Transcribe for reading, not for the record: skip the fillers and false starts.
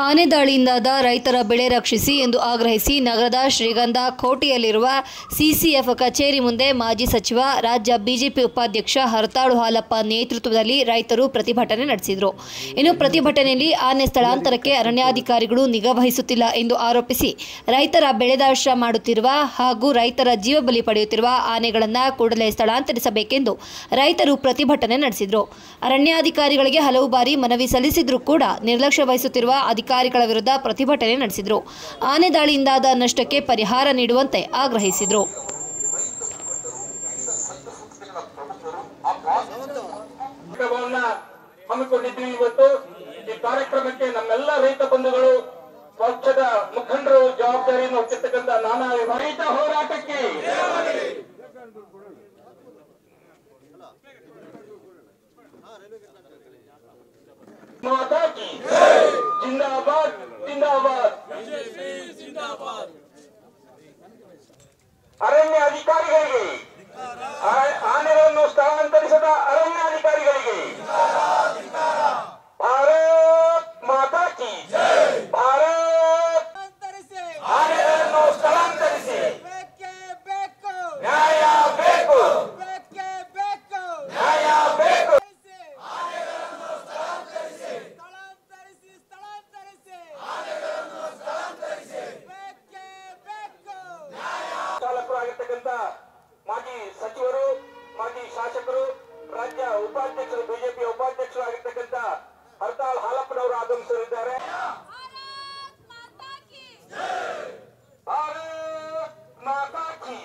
ಆನೆ ದಾಳಿಯಿಂದಾದ ರೈತರ ಬೆಳೆ ರಕ್ಷಿಸಿ ಎಂದು ಆಗ್ರಹಿಸಿ ನಗರದ ಶ್ರೀಗಂಧ ಕೋಟೆಯಲ್ಲಿರುವ ಸಿಸಿಎಫ್ ಕಚೇರಿ ಮುಂದೆ ಮಾಜಿ ಸಚಿವ ರಾಜ್ಯ ಬಿಜೆಪಿ ಉಪಾಧ್ಯಕ್ಷ ಹರತಾಳು ಹಾಲಪ್ಪ ನೇತೃತ್ವದಲ್ಲಿ ರೈತರು ಪ್ರತಿಭಟನೆ ನಡೆಸಿದರು. ಇನ್ನು ಪ್ರತಿಭಟನೆಯಲ್ಲಿ ಆನೆ ಸ್ಥಳಾಂತರಕ್ಕೆ ಅರಣ್ಯಾಧಿಕಾರಿಗಳು ನಿಗಾ ವಹಿಸುತ್ತಿಲ್ಲ ಎಂದು ಆರೋಪಿಸಿ ರೈತರ ಬೆಳೆನಾಶ ಮಾಡುತ್ತಿರುವ ಹಾಗೂ ರೈತರ ಜೀವ ಬಲಿ ಪಡೆಯುತ್ತಿರುವ ಆನೆಗಳನ್ನು ಕೂಡಲೇ ಸ್ಥಳಾಂತರಿಸಬೇಕೆಂದು ರೈತರು ಪ್ರತಿಭಟನೆ ನಡೆಸಿದರು. ಅರಣ್ಯಾಧಿಕಾರಿಗಳಿಗೆ ಹಲವು ಬಾರಿ ಮನವಿ ಸಲ್ಲಿಸಿದರೂ ಕೂಡ ನಿರ್ಲಕ್ಷ್ಯ ವಹಿಸುತ್ತಿರುವ ಅಧಿಕಾರಿಗಳ ವಿರುದ್ಧ ಪ್ರತಿಭಟನೆ ನಡೆಸಿದರು. ಆನೆ ದಾಳಿಯಿಂದಾದ ನಷ್ಟಕ್ಕೆ ಪರಿಹಾರ ನೀಡುವಂತೆ ಆಗ್ರಹಿಸಿದರು. ಹಮ್ಮಿಕೊಂಡಿದ್ದೀವಿ. ಇವತ್ತು ಈ ಕಾರ್ಯಕ್ರಮಕ್ಕೆ ನಮ್ಮೆಲ್ಲ ರೈತ ಬಂಧುಗಳು, ಪಕ್ಷದ ಮುಖಂಡರು ಜವಾಬ್ದಾರಿಯನ್ನು ಹೊತ್ತಿರ್ತಕ್ಕಂಥ ನಾನಾ ರೈತ ಹೋರಾಟಕ್ಕೆ माता की जिंदाबाद जिंदाबाद ಅರಣ್ಯ ಅಧಿಕಾರಿಗಳಿಗೆ, ಆನೆಗಳನ್ನು ಸ್ಥಳಾಂತರಿಸದ ಅರಣ್ಯಾಧಿಕಾರಿಗಳಿಗೆ ಭಾರತ್ ಮಾತಾ ಕಿ ಭಾರತ್. ಆನೆಗಳನ್ನು ಸ್ಥಳಾಂತರಿಸಿ, ನ್ಯಾಯ ಬೇಕು, ನ್ಯಾಯ ಬೇಕು. ಚಾಲಕರಾಗಿರ್ತಕ್ಕಂಥ ಮಾಜಿ ಸಚಿವರು, ಮಾಜಿ ಶಾಸಕರು, ರಾಜ್ಯ ಉಪಾಧ್ಯಕ್ಷರು, ಬಿಜೆಪಿ ಉಪಾಧ್ಯಕ್ಷರು ಆಗಿರ್ತಕ್ಕಂಥ ಹರತಾಳ್ ಹಾಲಪ್ಪನವರು ಆಗಮಿಸಲಿದ್ದಾರೆ. ಭಾರತ್ ಮಾತಾ ಕಿ